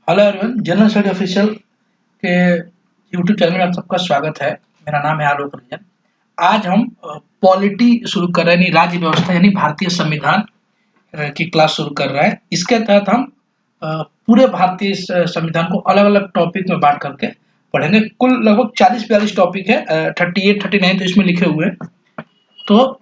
Hello everyone, general study official के YouTube channel में आप सबका स्वागत है। मेरा नाम है आलोक रंजन। आज हम पॉलिटी शुरू कर रहे हैं, यानी राज्य व्यवस्था यानी भारतीय संविधान की क्लास शुरू कर रहे हैं। इसके तहत हम पूरे भारतीय संविधान को अलग-अलग टॉपिक में बांट करके पढ़ेंगे। कुल लगभग 40-42 टॉपिक है, 38, 39 तो इसमें लिखे हुए हैं। तो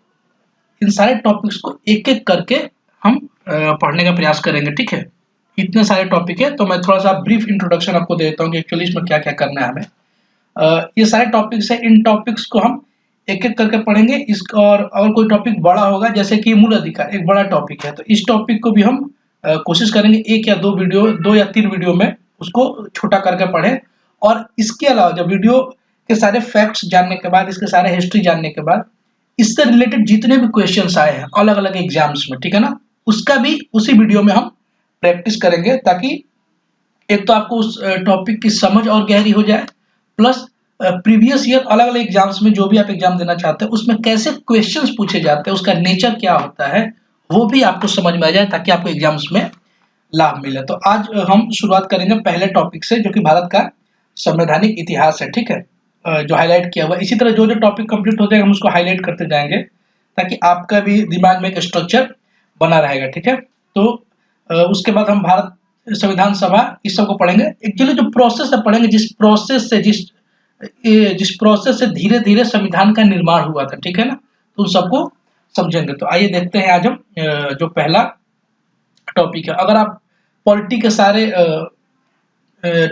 इन सारे टॉपिक्स को एक-एक करके हम पढ़ने का प्रयास करेंगे, ठीक है। इतने सारे टॉपिक है, तो मैं थोड़ा सा ब्रीफ इंट्रोडक्शन आपको दे देता हूँ कि एक्चुअली इसमें क्या क्या करना है हमें। ये सारे टॉपिक्स है, इन टॉपिक्स को हम एक एक करके पढ़ेंगे। इसका और अगर कोई टॉपिक बड़ा होगा, जैसे कि मूल अधिकार एक बड़ा टॉपिक है, तो इस टॉपिक को भी हम कोशिश करेंगे एक या दो या तीन वीडियो में उसको छोटा करके पढ़ें। और इसके अलावा जब वीडियो के सारे फैक्ट्स जानने के बाद, इसके सारे हिस्ट्री जानने के बाद, इससे रिलेटेड जितने भी क्वेश्चंस आए हैं अलग अलग एग्जाम्स में, ठीक है ना, उसका भी उसी वीडियो में हम प्रैक्टिस करेंगे, ताकि एक तो आपको उस टॉपिक की समझ और गहरी हो जाए, प्लस प्रीवियस ईयर अलग अलग एग्जाम्स में जो भी आप एग्जाम देना चाहते हैं उसमें कैसे क्वेश्चंस पूछे जाते हैं, उसका नेचर क्या होता है, वो भी आपको समझ में आ जाए, ताकि आपको एग्जाम्स में लाभ मिले। तो आज हम शुरुआत करेंगे पहले टॉपिक से, जो कि भारत का संवैधानिक इतिहास है, ठीक है। जो हाईलाइट किया हुआ, इसी तरह जो जो टॉपिक कंप्लीट हो जाएगा हम उसको हाईलाइट करते जाएंगे, ताकि आपका भी दिमाग में एक स्ट्रक्चर बना रहेगा, ठीक है। तो उसके बाद हम भारत संविधान सभा इस सब को पढ़ेंगे। एक्चुअली जो प्रोसेस से पढ़ेंगे, जिस प्रोसेस से धीरे धीरे संविधान का निर्माण हुआ था, ठीक है ना, तो उन सबको समझेंगे। तो आइए देखते हैं आज हम जो पहला टॉपिक है। अगर आप पॉलिटी के सारे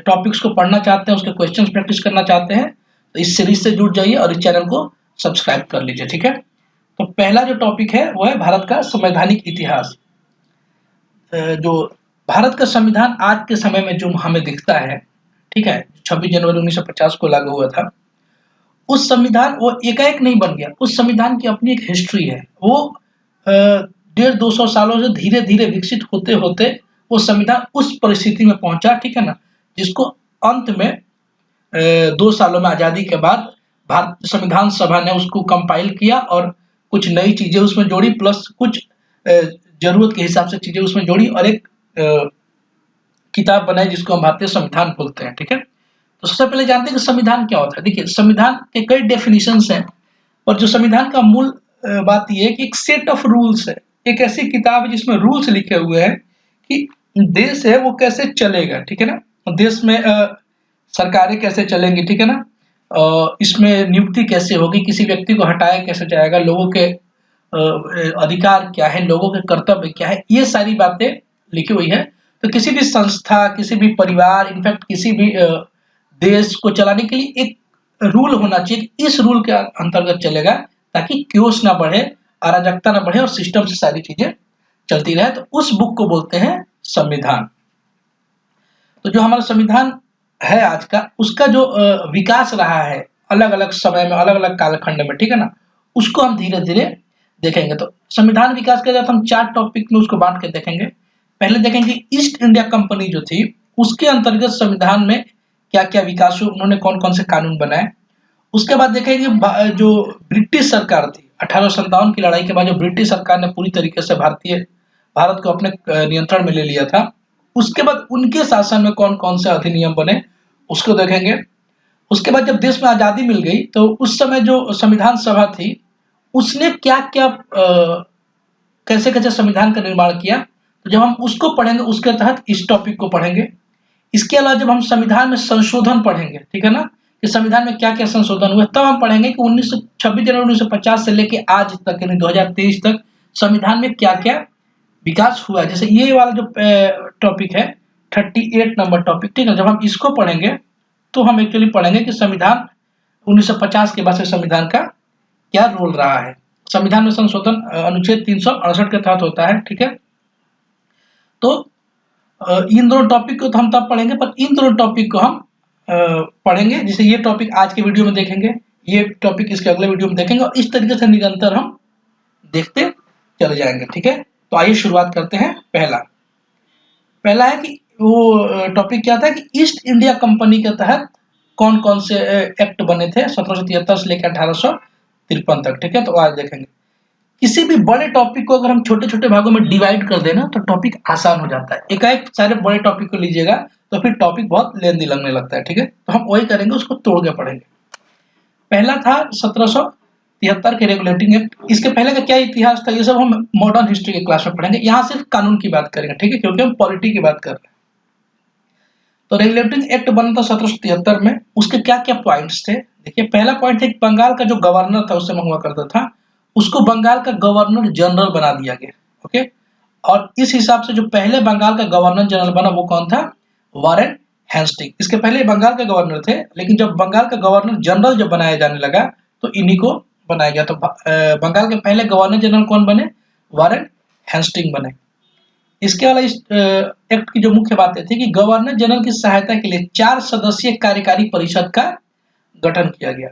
टॉपिक्स को पढ़ना चाहते हैं, उसके क्वेश्चंस प्रैक्टिस करना चाहते हैं, तो इस सीरीज से जुड़ जाइए और इस चैनल को सब्सक्राइब कर लीजिए, ठीक है। तो पहला जो टॉपिक है वो है भारत का संवैधानिक इतिहास। जो भारत का संविधान आज के समय में जो हमें दिखता है, ठीक है, 26 जनवरी 1950 को लागू हुआ था। उस संविधान वो एकाएक नहीं बन गया, उस संविधान की अपनी एक हिस्ट्री है। वो 150-200 सालों से धीरे धीरे विकसित होते होते वो संविधान उस परिस्थिति में पहुंचा, ठीक है ना, जिसको अंत में 2 सालों में आजादी के बाद भारत संविधान सभा ने उसको कंपाइल किया और कुछ नई चीजें उसमें जोड़ी, प्लस कुछ जरूरत के हिसाब से चीजें उसमें जोड़ी, और एक किताब बनाई जिसको हम भारतीय संविधान बोलते हैं, ठीक है। तो सबसे पहले जानते हैं कि संविधान क्या होता है। देखिए, संविधान के कई डेफिनेशंस हैं, और जो संविधान का मूल बात यह है कि एक सेट ऑफ रूल्स है, एक ऐसी किताब है जिसमें रूल्स लिखे हुए हैं कि देश है वो कैसे चलेगा, ठीक है ना, देश में सरकारें कैसे चलेंगी, ठीक है ना, इसमें नियुक्ति कैसे होगी, किसी व्यक्ति को हटाया कैसे जाएगा, लोगों के अधिकार क्या है, लोगों के कर्तव्य क्या है, ये सारी बातें लिखी हुई है। तो किसी भी संस्था, किसी भी परिवार, इनफैक्ट किसी भी देश को चलाने के लिए एक रूल होना चाहिए, इस रूल के अंतर्गत चलेगा, ताकि क्योस ना बढ़े, अराजकता ना बढ़े और सिस्टम से सारी चीजें चलती रहे। तो उस बुक को बोलते हैं संविधान। तो जो हमारा संविधान है आज का, उसका जो विकास रहा है अलग अलग समय में, अलग अलग कालखंड में, ठीक है ना, उसको हम धीरे धीरे देखेंगे। तो संविधान विकास के साथ हम 4 टॉपिक में उसको बांट के देखेंगे। पहले देखेंगे ईस्ट इंडिया कंपनी जो थी, उसके अंतर्गत संविधान में क्या क्या विकास हुआ, उन्होंने कौन कौन से कानून बनाए। उसके बाद देखेंगे जो ब्रिटिश सरकार थी, 1857 की लड़ाई के बाद जो ब्रिटिश सरकार ने पूरी तरीके से भारत को अपने नियंत्रण में ले लिया था, उसके बाद उनके शासन में कौन कौन से अधिनियम बने, उसको देखेंगे। उसके बाद जब देश में आजादी मिल गई, तो उस समय जो संविधान सभा थी, उसने क्या क्या कैसे कैसे संविधान का निर्माण किया, तो जब हम उसको पढ़ेंगे उसके तहत इस टॉपिक को पढ़ेंगे। इसके अलावा जब हम संविधान में संशोधन पढ़ेंगे, ठीक है ना, कि संविधान में क्या क्या संशोधन हुए, तब हम पढ़ेंगे कि 26 जनवरी 1950 से लेके आज तक, यानी 2023 तक संविधान में क्या क्या विकास हुआ है। जैसे ये वाला जो टॉपिक है 38 नंबर टॉपिक, ठीक है, जब हम इसको पढ़ेंगे तो हम एक्चुअली पढ़ेंगे कि संविधान 1950 के बाद से संविधान का क्या रोल रहा है। संविधान में संशोधन अनुच्छेद 368 के तहत होता है, ठीक है। तो इन दोनों टॉपिक को तो हम तब पढ़ेंगे, पर इन दोनों टॉपिक को हम पढ़ेंगे, जैसे ये टॉपिक आज के वीडियो में देखेंगे, ये टॉपिक इसके अगले वीडियो में देखेंगे, और इस तरीके से निरंतर हम देखते चले जाएंगे, ठीक है। तो आइए शुरुआत करते हैं। पहला है कि वो टॉपिक क्या था कि ईस्ट इंडिया कंपनी के तहत कौन कौन से एक्ट बने थे 1773 से लेकर 1853 तक, ठीक है। तो आज देखेंगे। किसी भी बड़े टॉपिक को अगर हम छोटे छोटे भागों में डिवाइड कर देना, तो टॉपिक आसान हो जाता है। एकाएक सारे बड़े टॉपिक को लीजिएगा तो फिर टॉपिक बहुत लेंदी लगने लगता है, ठीक है। तो हम वही करेंगे, उसको तोड़ के पढ़ेंगे। पहला था 1773 के रेगुलेटिंग एक्ट। इसके पहले का क्या इतिहास था, ये सब हम मॉडर्न हिस्ट्री के क्लास में पढ़ेंगे। यहाँ सिर्फ कानून की बात करेंगे, ठीक है, क्योंकि हम पॉलिटी की बात कर रहे हैं। तो रेगुलेटिंग एक्ट बना था 1773 में। उसके क्या क्या पॉइंट्स थे, देखिए। पहला पॉइंट है बंगाल का जो गवर्नर था, उससे हुआ करता था, उसको बंगाल का गवर्नर जनरल बना दिया गया, ओके। और इस हिसाब से जो पहले बंगाल का गवर्नर जनरल बना वो कौन था, वारेन हेस्टिंग। इसके पहले बंगाल के गवर्नर थे, लेकिन जब बंगाल का गवर्नर जनरल जब बनाया जाने लगा तो इन्हीं को बनाया गया। तो बंगाल के पहले गवर्नर जनरल कौन बने, वारेन हेस्टिंग बने। इसके अलावा इस एक्ट की जो मुख्य बातें थी कि गवर्नर जनरल की सहायता के लिए 4 सदस्यीय कार्यकारी परिषद का गठन किया गया।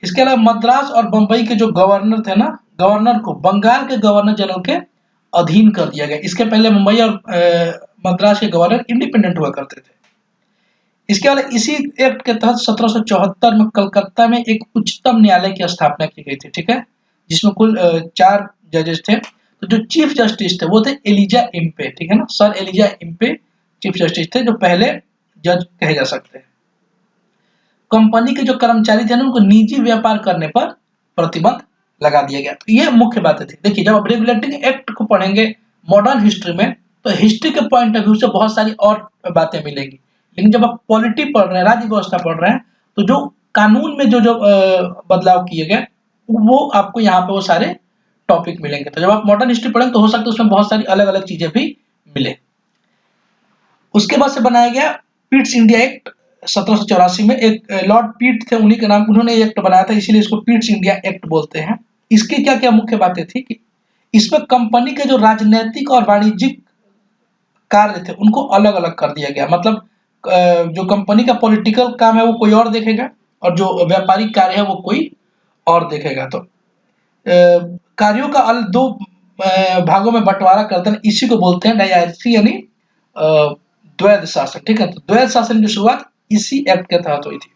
इसके अलावा मद्रास और बंबई के जो गवर्नर थे ना, गवर्नर को बंगाल के गवर्नर जनरल के अधीन कर दिया गया। इसके पहले मुंबई और मद्रास के गवर्नर इंडिपेंडेंट हुआ करते थे। इसके अलावा इसी एक्ट के तहत 1774 में कलकत्ता में एक उच्चतम न्यायालय की स्थापना की गई थी, ठीक है, जिसमें कुल 4 जजेस थे। तो जो चीफ जस्टिस थे वो थे एलिजा इम्पे, ठीक है ना, sir Elijah Impey chief justice थे, जो पहले जज कहे जा सकते हैं। कंपनी के जो कर्मचारी थे ना, उनको निजी व्यापार करने पर प्रतिबंध लगा दिया गया। तो ये मुख्य बातें थी। देखिए, जब आप रेगुलेटिंग एक्ट को पढ़ेंगे मॉडर्न हिस्ट्री में, तो हिस्ट्री के पॉइंट ऑफ व्यू से बहुत सारी और बातें मिलेंगी। लेकिन जब आप पॉलिटी पढ़ रहे हैं, राज्य व्यवस्था पढ़ रहे हैं, तो जो कानून में जो जो बदलाव किए गए वो आपको यहाँ पे वो सारे टॉपिक मिलेंगे। तो जब आप मॉडर्न हिस्ट्री पढ़ेंगे तो हो सकता है उसमें बहुत सारी अलग अलग चीजें भी मिले। उसके बाद से बनाया गया पिट्स इंडिया एक्ट 1784 में। एक लॉर्ड पिट थे, उन्हीं के नाम, उन्होंने एक्ट बनाया था, इसीलिए इसको पिट्स इंडिया एक्ट बोलते हैं। इसकी क्या क्या मुख्य बातें थी कि इसमें कंपनी के जो राजनीतिक और वाणिज्यिक कार्य थे उनको अलग अलग कर दिया गया। मतलब जो कंपनी का पॉलिटिकल काम है वो कोई और देखेगा, और जो व्यापारिक कार्य है वो कोई और देखेगा। तो कार्यों का दो भागों में बंटवारा कर देना, इसी को बोलते हैं डायरेक्सी, यानी द्वैध शासन, ठीक है। तो द्वैध शासन की शुरुआत इसी एक्ट के तहत हुई थी।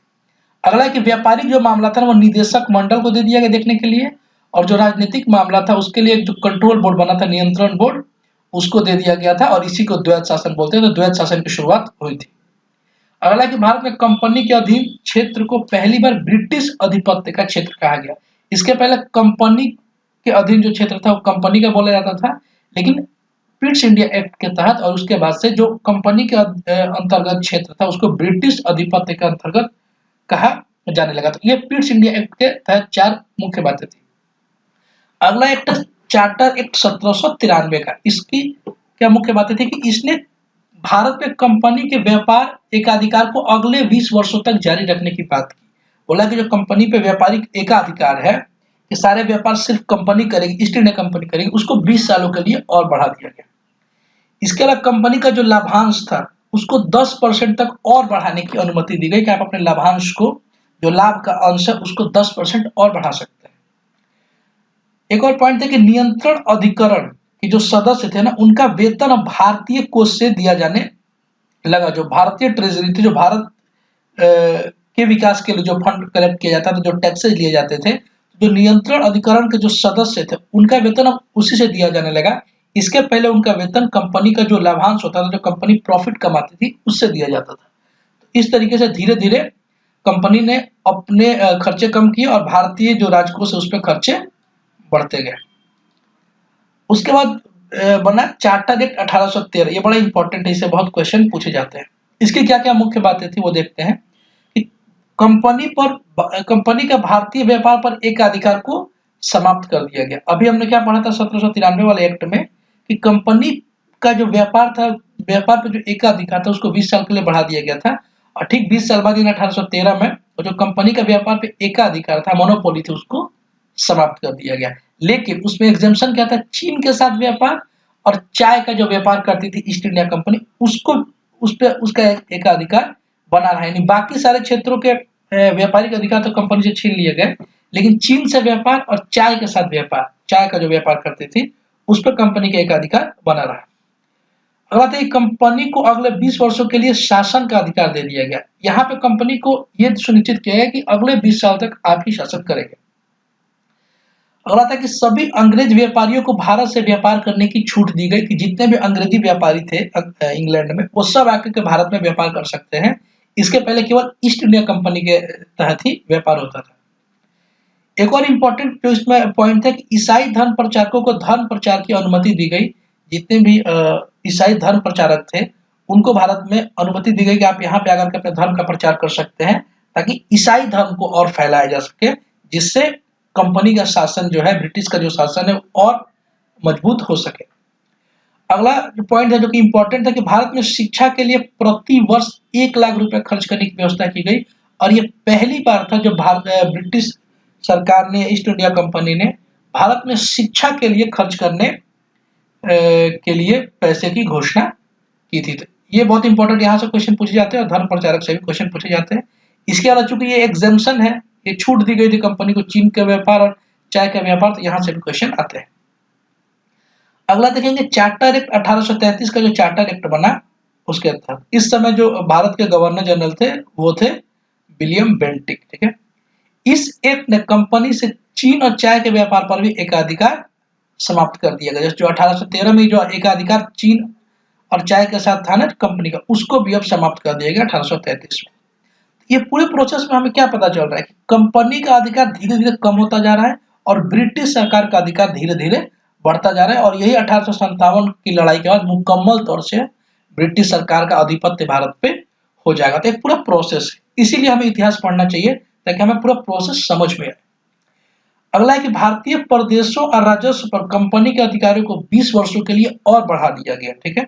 अगला है कि व्यापारिक जो मामला था वो निदेशक मंडल को दे दिया गया देखने के लिए, और जो राजनीतिक मामला था उसके लिए जो कंट्रोल बोर्ड बना था, नियंत्रण बोर्ड, उसको दे दिया गया था, और इसी को द्वैध शासन बोलते हैं। तो द्वैध शासन की शुरुआत हुई थी। अगला कि भारत में कंपनी के अधीन क्षेत्र को पहली बार ब्रिटिश अधिपत्य का क्षेत्र कहा गया। इसके पहले कंपनी के अधीन जो क्षेत्र था वो कंपनी का बोला जाता था, लेकिन पिट्स इंडिया एक्ट के तहत और उसके बाद से जो कंपनी के अंतर्गत क्षेत्र था उसको ब्रिटिश अधिपत्य के अंतर्गत कहा जाने लगा। तो ये पिट्स इंडिया एक्ट के तहत 4 मुख्य बातें थी। अगला एक्ट चार्टर एक्ट 1793 का। इसकी क्या मुख्य बातें थी कि इसने भारत में कंपनी के व्यापार एकाधिकार को अगले 20 वर्षों तक जारी रखने की बात की। बोला कि जो कंपनी पे व्यापारिक एकाधिकार है कि सारे व्यापार सिर्फ कंपनी करेगी, ईस्ट इंडिया कंपनी करेगी, उसको 20 सालों के लिए और बढ़ा दिया गया। इसके अलावा कंपनी का जो लाभांश था उसको 10% तक और बढ़ाने की अनुमति दी गई कि आप अपने लाभांश को, जो लाभ का अंश है, उसको 10% और बढ़ा सकते हैं। एक और पॉइंट है कि नियंत्रण अधिकरण कि जो सदस्य थे ना, उनका वेतन अब भारतीय कोष से दिया जाने लगा। जो भारतीय ट्रेजरी थी, जो भारत के विकास के लिए जो फंड कलेक्ट किया जाता था, जो टैक्सेस लिए जाते थे, जो नियंत्रण अधिकरण के जो सदस्य थे उनका वेतन अब उसी से दिया जाने लगा। इसके पहले उनका वेतन कंपनी का जो लाभांश होता था, जो कंपनी प्रॉफिट कमाती थी, उससे दिया जाता था। तो इस तरीके से धीरे धीरे कंपनी ने अपने खर्चे कम किए और भारतीय जो राजकोष है उस पर खर्चे बढ़ते गए। उसके बाद बना चार्टर एक्ट 1813। ये बड़ा इंपॉर्टेंट है, इससे बहुत क्वेश्चन पूछे जाते हैं। इसकी क्या क्या मुख्य बातें थी वो देखते हैं कि कंपनी का भारतीय व्यापार पर एकाधिकार को समाप्त कर दिया गया। अभी हमने क्या पढ़ा था 1793 वाले एक्ट में कि कंपनी का जो व्यापार था, व्यापार पर जो एकाधिकार था उसको 20 साल के लिए बढ़ा दिया गया था, और ठीक 20 साल बाद 1813 में जो कंपनी का व्यापार पे एकाधिकार था, मोनोपोली थी, उसको समाप्त कर दिया गया। लेकिन उसमें एग्जेम्पशन क्या था, चीन के साथ व्यापार और चाय का जो व्यापार करती थी ईस्ट इंडिया कंपनी, उसको उस पे उसका एकाधिकार बना रहा है। यानी बाकी सारे क्षेत्रों के व्यापारिक अधिकार तो कंपनी से छीन लिए गए, लेकिन चीन से व्यापार और चाय के साथ व्यापार, चाय का जो व्यापार करती थी, उस पर कंपनी का एकाधिकार बना रहा। अगला था कंपनी को अगले 20 वर्षों के लिए शासन का अधिकार दे दिया गया। यहाँ पे कंपनी को यह सुनिश्चित किया गया कि अगले 20 साल तक आप ही शासन करेंगे। अगला था कि सभी अंग्रेज व्यापारियों को भारत से व्यापार करने की छूट दी गई कि जितने भी अंग्रेजी व्यापारी थे इंग्लैंड में, वो सब आकर के भारत में व्यापार कर सकते हैं। इसके पहले केवल ईस्ट इंडिया कंपनी के तहत ही व्यापार होता था। एक और इम्पोर्टेंट जो इसमें पॉइंट है कि ईसाई धर्म प्रचारकों को धर्म प्रचार की अनुमति दी गई। जितने भी ईसाई धर्म प्रचारक थे, उनको भारत में अनुमति दी गई कि आप यहाँ पे आकर के अपने धर्म का प्रचार कर सकते हैं, ताकि ईसाई धर्म को और फैलाया जा सके, जिससे कंपनी का शासन जो है, ब्रिटिश का जो शासन है, और मजबूत हो सके। अगला जो पॉइंट है जो कि इम्पोर्टेंट है कि भारत में शिक्षा के लिए प्रति वर्ष 1 लाख रुपए खर्च करने की व्यवस्था की गई, और ये पहली बार था जब ब्रिटिश सरकार ने, ईस्ट इंडिया कंपनी ने भारत में शिक्षा के लिए खर्च करने के लिए पैसे की घोषणा की थी। ये बहुत इंपॉर्टेंट, यहाँ से क्वेश्चन पूछे जाते हैं और धर्म प्रचारक से भी क्वेश्चन पूछे जाते हैं। इसके अलावा चूंकि ये एग्जेम्पशन है, ये छूट दी गई थी कंपनी को चीन का व्यापार और चाय का व्यापार, तो यहाँ से भी क्वेश्चन आते हैं। अगला देखेंगे चार्टर एक्ट 1833 का जो चार्टर एक्ट बना उसके तहत इस समय जो भारत के गवर्नर जनरल थे वो थे विलियम बेंटिक। ठीक है, इस एक्ट ने कंपनी से चीन और चाय के व्यापार पर भी एकाधिकार समाप्त कर दिया गया। जो 1813 में जो एकाधिकार चीन और चाय के साथ था ना कंपनी का, उसको भी अब समाप्त कर दिया गया 1833 में। ये पूरे प्रोसेस में हमें क्या पता चल रहा है कि कंपनी का अधिकार धीरे धीरे कम होता जा रहा है और ब्रिटिश सरकार का अधिकार धीरे धीरे बढ़ता जा रहा है, और यही 1857 की लड़ाई के बाद मुकम्मल तौर से ब्रिटिश सरकार का आधिपत्य भारत पे हो जाएगा। तो एक पूरा प्रोसेस है, इसीलिए हमें इतिहास पढ़ना चाहिए ताकि हमें पूरा प्रोसेस समझ में आए। अगला है कि भारतीय प्रदेशों और राजस्व पर कंपनी के अधिकारियों को 20 वर्षों के लिए और बढ़ा दिया गया। ठीक है,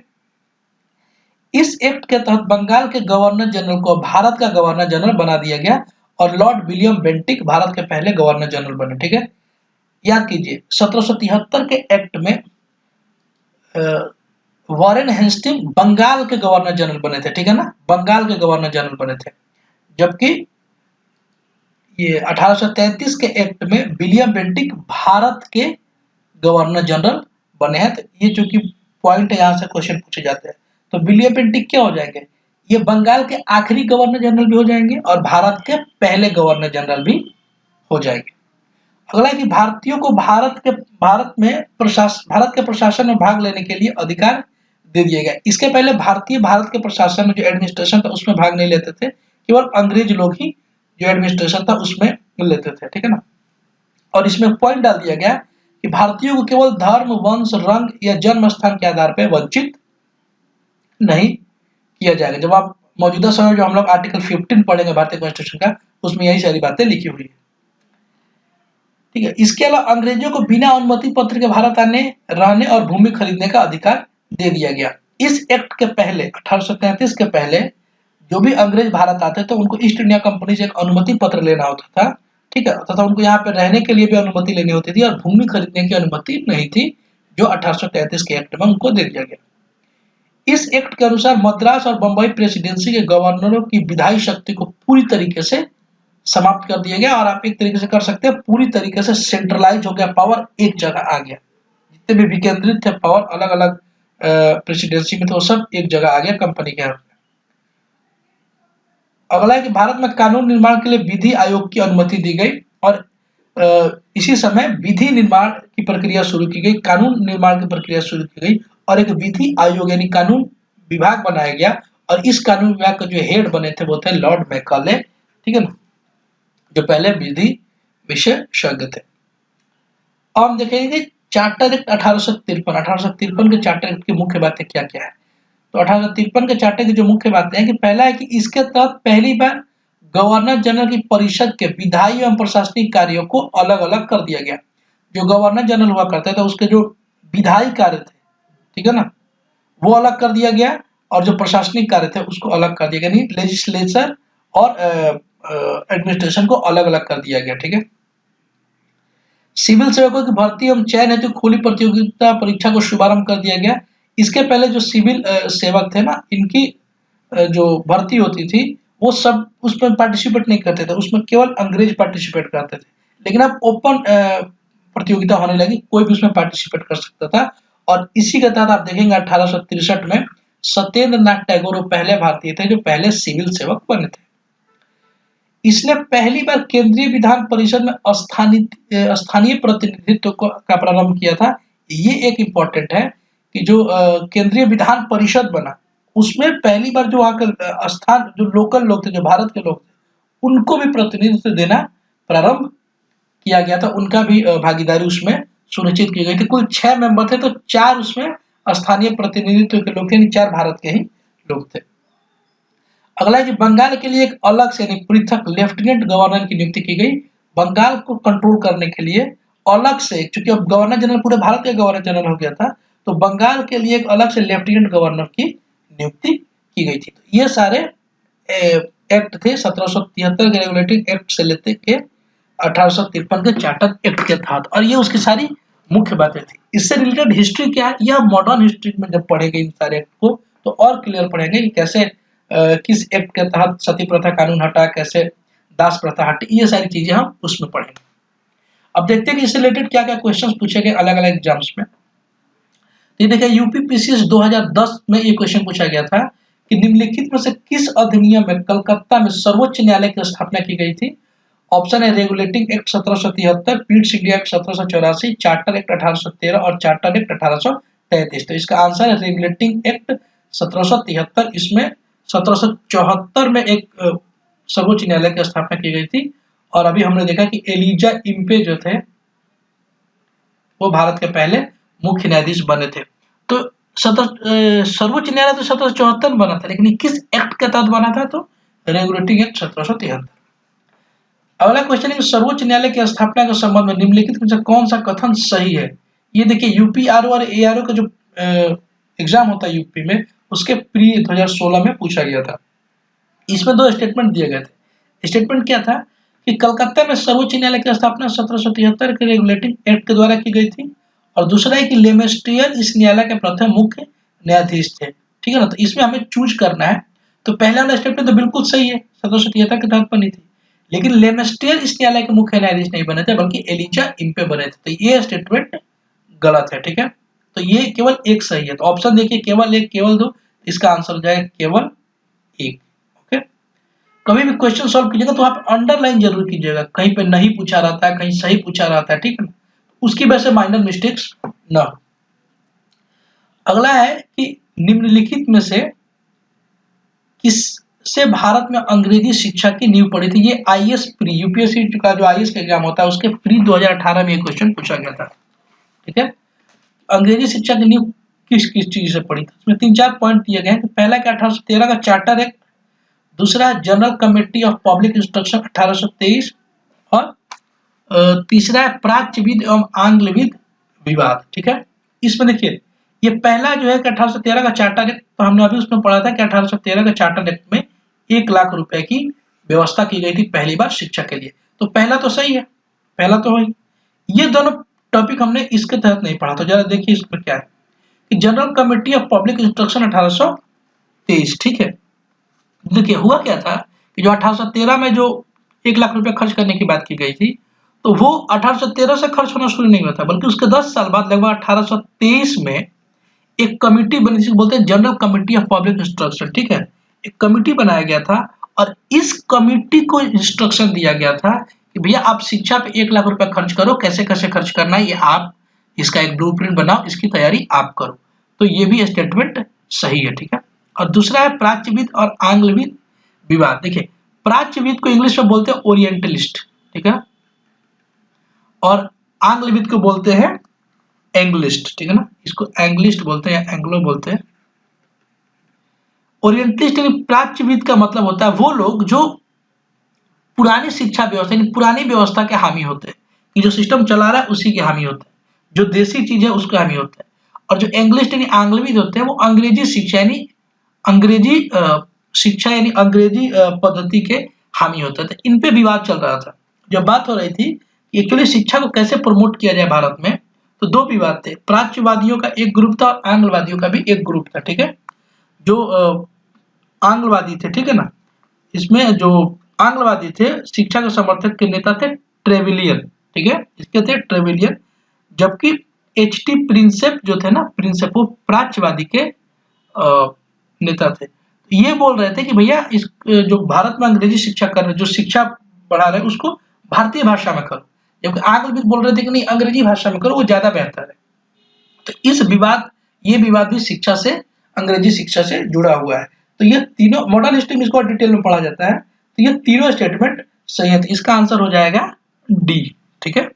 इस एक्ट के तहत बंगाल के गवर्नर जनरल को भारत का गवर्नर जनरल बना दिया गया और लॉर्ड विलियम बेंटिक भारत के पहले गवर्नर जनरल बने। ठीक है, याद कीजिए 1773 के एक्ट में वॉरेन हेस्टिंग बंगाल के गवर्नर जनरल बने थे। ठीक है ना, बंगाल के गवर्नर जनरल बने थे, जबकि ये 1833 के एक्ट में विलियम बेंटिक भारत के गवर्नर जनरल बने हैं। तो ये चूंकि पॉइंट है, यहाँ से क्वेश्चन पूछे जाते हैं, तो विलियम बेंटिक क्या हो जाएंगे, ये बंगाल के आखिरी गवर्नर जनरल भी हो जाएंगे और भारत के पहले गवर्नर जनरल भी हो जाएंगे। अगला है कि भारतीयों को भारत के प्रशासन में भाग लेने के लिए अधिकार दे दिया गया। इसके पहले भारत के प्रशासन में जो एडमिनिस्ट्रेशन था उसमें भाग नहीं लेते थे, केवल अंग्रेज लोग ही जो एडमिनिस्ट्रेशन था उसमें लेते थे। ठीक है ना, और इसमें पॉइंट डाल दिया गया कि भारतीयों को केवल धर्म, वंश, रंग या जन्म स्थान के आधार पर वंचित नहीं किया जाएगा। जब आप मौजूदा समय जो हम लोग आर्टिकल 15 पढ़ेंगे भारतीय कॉन्स्टिट्यूशन का, उसमें यही सारी बातें लिखी हुई है। ठीक है, इसके अलावा अंग्रेजों को बिना अनुमति पत्र के भारत आने, रहने और भूमि खरीदने का अधिकार दे दिया गया। इस एक्ट के पहले 1833 के पहले जो भी अंग्रेज भारत आते थे उनको ईस्ट इंडिया कंपनी से एक अनुमति पत्र लेना होता था। ठीक है, तथा उनको यहाँ पे रहने के लिए भी अनुमति लेनी होती थी और भूमि खरीदने की अनुमति नहीं थी, जो 1833 के एक्ट में उनको दे दिया गया। इस एक्ट के अनुसार मद्रास और बंबई प्रेसिडेंसी के गवर्नरों की विधायी शक्ति को पूरी तरीके से समाप्त कर दिया गया, और आप एक तरीके से कर सकते हैं पूरी तरीके से सेंट्रलाइज हो गया, पावर एक जगह आ गया। जितने भी विकेंद्रित थे पावर अलग अलग प्रेसिडेंसी में थे, वो सब एक जगह आ गया कंपनी के हाथ में। अगला है कि भारत में कानून निर्माण के लिए विधि आयोग की अनुमति दी गई, और इसी समय विधि निर्माण की प्रक्रिया शुरू की गई, कानून निर्माण की प्रक्रिया शुरू की गई, और एक विधि आयोग यानी कानून विभाग बनाया गया, और इस कानून विभाग का जो हेड बने थे वो थे लॉर्ड मैकाले। ठीक है ना, जो पहले विधि विशेषज्ञ थे। अब हम देखेंगे चार्टर एक्ट 1853 के चार्टर एक्ट की मुख्य बातें क्या क्या है। तो 1853 के चार्टर की जो मुख्य बातें हैं कि पहला है कि इसके तहत पहली बार गवर्नर जनरल की परिषद के विधायी एवं प्रशासनिक कार्यों को अलग अलग कर दिया गया। जो गवर्नर जनरल हुआ करते थे उसके जो विधायी कार्य थे, ठीक है ना, वो अलग कर दिया गया, और जो प्रशासनिक कार्य थे उसको अलग कर दिया गया, लेजिस्लेचर और एडमिनिस्ट्रेशन को अलग अलग कर दिया गया। ठीक है, सिविल सेवकों की भर्ती एवं चयन हेतु खुली प्रतियोगिता परीक्षा को शुभारंभ कर दिया गया। इसके पहले जो सिविल सेवक थे ना, इनकी जो भर्ती होती थी वो सब उसमें पार्टिसिपेट नहीं करते थे, उसमें केवल अंग्रेज पार्टिसिपेट करते थे। लेकिन अब ओपन प्रतियोगिता होने लगी, कोई भी उसमें पार्टिसिपेट कर सकता था, और इसी के तहत आप देखेंगे 1863 में सत्येंद्र नाथ टैगोर वो पहले भारतीय थे जो पहले सिविल सेवक बने थे। इसने पहली बार केंद्रीय विधान परिषद में स्थानीय प्रतिनिधित्व का प्रारंभ किया था। ये एक इम्पोर्टेंट है कि जो केंद्रीय विधान परिषद बना, उसमें पहली बार जो वहाँ के स्थान जो लोकल लोग थे, जो भारत के लोग थे, उनको भी प्रतिनिधित्व देना प्रारंभ किया गया था। उनका भी भागीदारी उसमें सुनिश्चित की गई थी। कुल 6 मेंबर थे, तो 4 उसमें स्थानीय प्रतिनिधित्व के लोग थे, 4 भारत के ही लोग थे। अगला है कि बंगाल के लिए एक अलग से यानी पृथक लेफ्टिनेंट गवर्नर की नियुक्ति की गई। बंगाल को कंट्रोल करने के लिए अलग से, क्योंकि अब गवर्नर जनरल पूरे भारत का गवर्नर जनरल हो गया था, तो बंगाल के लिए एक अलग से लेफ्टिनेंट गवर्नर की नियुक्ति की गई थी। ये सारे एक्ट थे 1773 के रेगुलेटिंग एक्ट से लेते के 1853 के चार्टर एक्ट के तहत, और ये उसकी सारी मुख्य बातें थी। इससे रिलेटेड हिस्ट्री क्या है, यह मॉडर्न हिस्ट्री में जब पढ़ेंगे इन सारे एक्ट को तो और क्लियर पढ़ेंगे कि कैसे किस एक्ट के तहत सती प्रथा कानून हटा, कैसे दास प्रथा हटी, ये सारी चीजें हम उसमें पढ़ेंगे। अब देखते हैं कि इससे रिलेटेड क्या क्या क्वेश्चंस पूछे गए अलग अलग एग्जाम्स में। ये देखिए यूपीपीसीएस 2010 में ये क्वेश्चन पूछा गया था कि निम्नलिखित में से किस अधिनियम में कलकत्ता में सर्वोच्च न्यायालय की स्थापना की गई थी। ऑप्शन है regulating act 1773, Pitt's India act 1784, charter act 1813 और चार्टर एक्ट 1833। तो इसका आंसर है रेगुलेटिंग एक्ट 1773। इसमें 1774 में एक सर्वोच्च न्यायालय की स्थापना की गई थी, और अभी हमने देखा कि एलिजा इम्पे जो थे वो भारत के पहले मुख्य न्यायाधीश बने थे। तो सर्वोच्च न्यायालय तो 1774 बना था, लेकिन किस एक्ट के तहत बना था, तो रेगुलेटिंग एक्ट 1773। अगला क्वेश्चन है सर्वोच्च न्यायालय की स्थापना के संबंध में निम्नलिखित में से कौन सा कथन सही है। ये देखिए यूपीआरओ और एआरओ का जो एग्जाम होता है यूपी में, उसके प्री 2016 में पूछा गया था। इसमें 2 स्टेटमेंट दिए गए थे। स्टेटमेंट क्या था कि कलकत्ता में सर्वोच्च न्यायालय की स्थापना 1773 के रेगुलेटिंग एक्ट के द्वारा की गई थी, और दूसरा है कि लेमेस्ट्रियर इस न्यायालय के प्रथम मुख्य न्यायाधीश थे। ठीक है ना, तो इसमें हमें चूज करना है। तो पहला वाला स्टेटमेंट तो बिल्कुल सही है, 1773 के तहत बनी थी, लेकिन लेमेस्ट्रियर इस न्यायालय के मुख्य न्यायाधीश नहीं बने थे, बल्कि एलिजा इम्पे बने थे। तो ये स्टेटमेंट गलत है। ठीक है, तो ये केवल एक सही है। तो ऑप्शन देखिए केवल एक, केवल दो, इसका आंसर हो जाएगा केवल एक। ओके, कभी भी क्वेश्चन सॉल्व कीजिएगा तो आप अंडरलाइन जरूर कीजिएगा, कहीं पे नहीं पूछा रहता है, कहीं सही पूछा रहता है। ठीक है, उसकी वजह से माइनर मिस्टेक्स ना हो। अगला है कि निम्नलिखित में से किससे भारत में अंग्रेजी शिक्षा की नींव पड़ी थी। ये आईएएस प्री यूपीएससी का जो आईएएस का एग्जाम होता है उसके प्री 2018 में ये क्वेश्चन पूछा गया था। ठीक है, अंग्रेजी शिक्षा की नींव किस किस चीज से पड़ी थी। इसमें 3-4 पॉइंट दिए गए हैं। पहला कि 1813 का चार्टर एक्ट, दूसरा है general committee of public instruction 1823, और तीसरा है प्राच्यविद एवं आंग्लविद विवाद। ठीक है, इसमें देखिए ये पहला जो है कि 1813 का चार्टर एक्ट, तो हमने अभी उसमें पढ़ा था कि 1813 का चार्टर एक्ट में 1 लाख रुपए की व्यवस्था की गई थी पहली बार शिक्षा के लिए। तो पहला तो सही है, पहला तो वही। ये दोनों टॉपिक हमने इसके तहत नहीं पढ़ा, तो जरा देखिए इसमें क्या है कि general committee of public instruction 1823। ठीक है, देखिए हुआ क्या था कि जो 1813 में जो 1 लाख रुपए खर्च करने की बात की गई थी, तो वो 1813 से खर्च होना शुरू नहीं हुआ था, बल्कि उसके 10 साल बाद लगभग 1823 में एक कमिटी बनी जिसे बोलते हैं general committee of public instruction. ठीक है, एक कमिटी बनाया गया था, और इस कमिटी को इंस्ट्रक्शन दिया गया था कि भैया आप शिक्षा पे 1 लाख रुपए खर्च करो, कैसे कैसे खर्च करना है ये आप इसका एक ब्लूप्रिंट बनाओ, इसकी तैयारी आप करो। तो ये भी स्टेटमेंट सही है। ठीक है, और दूसरा है प्राच्यविद और आंग्लविद विवाद। देखिए प्राच्यविद को इंग्लिश में बोलते हैं ओरिएंटलिस्ट। ठीक है, और आंग्लविद को बोलते हैं एंग्लिस्ट। ठीक है ना, इसको एंग्लिस्ट बोलते हैं या एंग्लो बोलते हैं। ओरिएंटलिस्ट यानी प्राच्यविद का मतलब होता है वो लोग जो पुरानी शिक्षा व्यवस्था यानी पुरानी व्यवस्था के हामी होते हैं, कि जो सिस्टम चला रहा है उसी के हामी होते हैं, जो देसी चीज है उसके हामी होते हैं। और जो एंग्लिस्ट यानी आंग्लविद होते हैं वो अंग्रेजी शिक्षा यानी अंग्रेजी शिक्षा यानी अंग्रेजी पद्धति के हामी होते थे। इन पे विवाद चल रहा था। जब बात हो रही थी कि एक्चुअली शिक्षा को कैसे प्रमोट किया जाए भारत में, तो 2 विवाद थे। प्राच्यवादियों का एक ग्रुप था और आंग्लवादियों का भी एक ग्रुप था। ठीक है, जो आंग्लवादी थे, ठीक है ना, इसमें जो आंग्लवादी थे शिक्षा के समर्थक के नेता थे ट्रेविलियन। ठीक है, इसके थे ट्रेविलियन, जबकि एचटी प्रिंसेप जो थे ना, प्रिंसेप वो प्राच्यवादी के नेता थे। ये बोल रहे थे कि भैया इस जो भारत में अंग्रेजी शिक्षा कर रहे, जो शिक्षा पढ़ा रहे उसको भारतीय भाषा में करो, जबकि आगे भी बोल रहे थे कि नहीं अंग्रेजी भाषा में करो, वो ज्यादा बेहतर है। तो ये विवाद भी शिक्षा से, अंग्रेजी शिक्षा से जुड़ा हुआ है। तो ये तीनों मॉडर्न हिस्ट्री में इसको डिटेल में पढ़ा जाता है, तो ये तीनों स्टेटमेंट सही है, तो इसका आंसर हो जाएगा डी। ठीक है,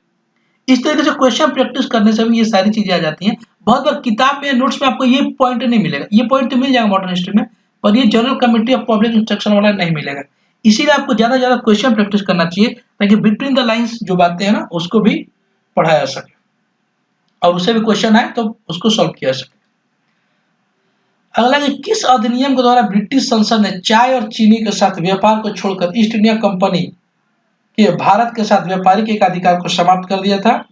इस तरीके से क्वेश्चन प्रैक्टिस करने से भी ये सारी चीजें आ जाती हैं। बहुत बार किताब में, नोट्स में आपको ये पॉइंट नहीं मिलेगा, ये पॉइंट तो मिल जाएगा मॉडर्न हिस्ट्री में, पर ये general committee of public instruction वाला नहीं मिलेगा। इसीलिए आपको ज्यादा ज्यादा क्वेश्चन प्रैक्टिस करना चाहिए, ताकि बिटवीन द लाइंस जो बातें हैं ना उसको भी पढ़ाया जा सके, और उसे भी क्वेश्चन आए तो उसको सॉल्व किया जा सके। अगला, किस अधिनियम के द्वारा ब्रिटिश संसद ने चाय और चीनी के साथ व्यापार को छोड़कर ईस्ट इंडिया कंपनी के भारत के साथ व्यापारिक एकाधिकार को समाप्त कर दिया था?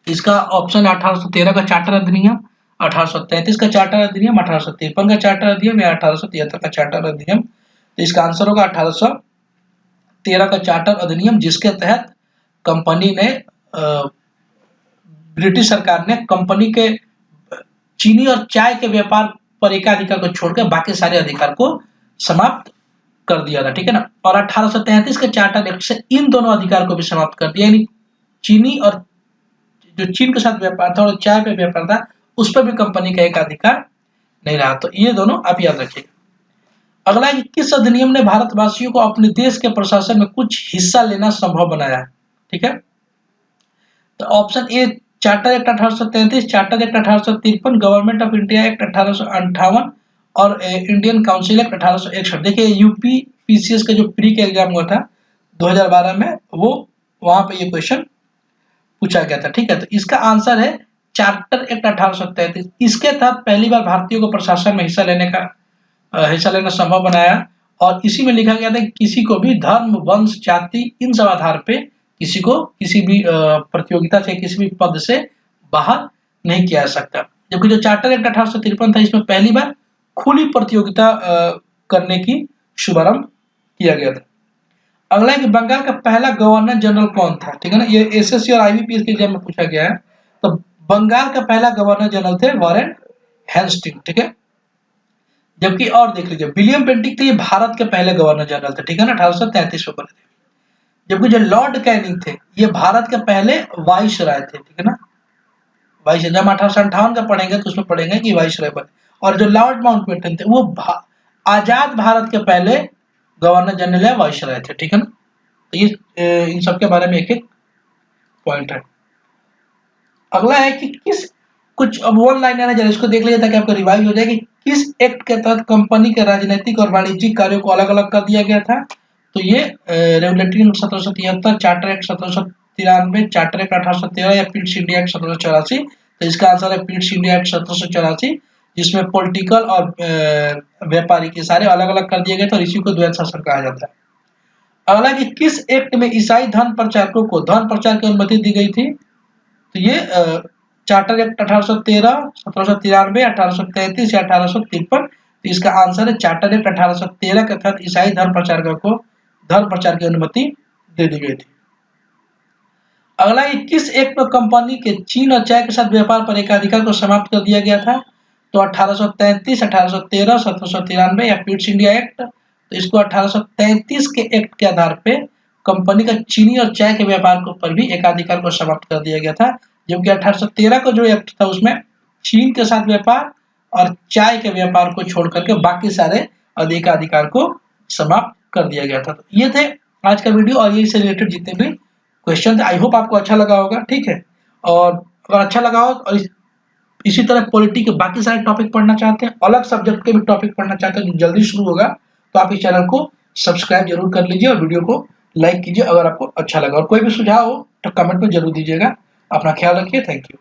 इसका ऑप्शन है 1813 का चार्टर अधिनियम, 1833 का चार्टर अधिनियम, 1853 का चार्टर अधिनियम या 1873 का चार्टर अधिनियम। तो इसका आंसर होगा 1813 का चार्टर अधिनियम, जिसके तहत कंपनी ने, ब्रिटिश सरकार ने कंपनी के चीनी और चाय के व्यापार पर एकाधिकार को छोड़कर बाकी सारे अधिकार को समाप्त कर दिया था। ठीक है ना, और 1833 के चार्टर एक्ट से इन दोनों अधिकार को भी समाप्त कर दिया, यानी चीनी और जो चीन के साथ व्यापार था और चाय पे व्यापार था, उस पर भी कंपनी का एक अधिकार नहीं रहा। तो ये दोनों आप याद रखिएगा। अगला है कि किस अधिनियम ने भारतवासियों को अपने देश के प्रशासन में कुछ हिस्सा लेना संभव बनाया? ठीक है, तो option A charter act 1833, charter act 1853, government of India act 1858 और इंडियन काउंसिल एक्ट 1861। देखिए यूपी पीसीएस का जो प्री का एग्जाम हुआ था 2012 में, वो वहां पे ये क्वेश्चन पूछा गया था। ठीक है, तो इसका आंसर है चार्टर एक्ट 1833। इसके तहत पहली बार भारतीयों को प्रशासन में हिस्सा लेना संभव बनाया, और इसी में लिखा गया था कि किसी को भी धर्म, वंश, जाति, इन सब आधार पे किसी को किसी भी प्रतियोगिता से, किसी भी पद से बाहर नहीं किया जा सकता। जबकि जो चार्टर एक्ट 1853 था, इसमें पहली बार खुली प्रतियोगिता करने की शुभारंभ किया गया था। अगला है कि बंगाल का पहला गवर्नर जनरल कौन था? ठीक है ना, ये एसएससी और आईबीपीएस के एग्जाम में पूछा गया है। तो बंगाल का पहला गवर्नर जनरल थे वारेन हेस्टिंग। ठीक है, जबकि और देख लीजिए विलियम बेंटिक थे, ये भारत के पहले गवर्नर जनरल थे। ठीक है ना, 1833 में बने थे। जबकि जो लॉर्ड कैनिंग थे, ये भारत के पहले वाइसराय थे। ठीक है ना, वाइसराय, जब 1858 का पढ़ेंगे तो उसमें पढ़ेंगे कि वाइसराय बने। और जो लॉर्ड माउंटबेटन थे, वो आजाद भारत के पहले गवर्नर जनरल या वाइसराय थे। ठीक है ना, तो ये इन सब के बारे में एक एक पॉइंट है। अगला है कि किस, कुछ अब वन लाइनर है, जरा इसको देख लीजिए ताकि आपको रिवाइज हो जाए कि किस एक्ट के तहत कंपनी के राजनीतिक और वाणिज्यिक कार्यों को अलग अलग कर दिया गया था? तो ये regulatory act 1773, charter act 1793, charter act 1813 या पिट्स इंडिया एक्ट 1784। तो इसका आंसर है पिट्स इंडिया एक्ट 1784, जिसमें पॉलिटिकल और व्यापारिक ये सारे अलग अलग कर दिए गए थे, और इसी को द्वैत शासन कहा जाता है। अगला कि किस एक्ट में ईसाई धर्म प्रचारकों को धर्म प्रचार की अनुमति दी गई थी? तो ये चार्टर एक्ट 1813, 1793, 1833 या 1853। तो इसका आंसर है चार्टर एक्ट 1813 के तहत ईसाई धर्म प्रचारकों को धर्म प्रचार की अनुमति दे दी गई थी। अगला, किस एक्ट में कंपनी के चीन और चाय के साथ व्यापार पर एकाधिकार को समाप्त कर दिया गया था? तो 1833, 1813, 1793 या पिट्स इंडिया एक्ट। तो इसको 1833 के एक्ट के आधार पे कंपनी का चीनी और चाय के व्यापार पर भी एकाधिकार को समाप्त कर दिया गया था। जबकि 1813 का जो एक्ट था उसमें चीन के साथ व्यापार और चाय के व्यापार को छोड़ करके बाकी सारे एकाधिकार को समाप्त कर दिया गया था। तो ये थे आज का वीडियो, और ये से रिलेटेड जितने भी क्वेश्चन थे। आई होप आपको अच्छा लगा होगा। ठीक है, और अगर अच्छा लगा हो और इसी तरह पॉलिटी के बाकी सारे टॉपिक पढ़ना चाहते हैं, अलग सब्जेक्ट के भी टॉपिक पढ़ना चाहते हैं जो जल्दी शुरू होगा, तो आप इस चैनल को सब्सक्राइब जरूर कर लीजिए और वीडियो को लाइक कीजिए अगर आपको अच्छा लगा। और कोई भी सुझाव हो तो कमेंट में जरूर दीजिएगा। अपना ख्याल रखिए। Thank you.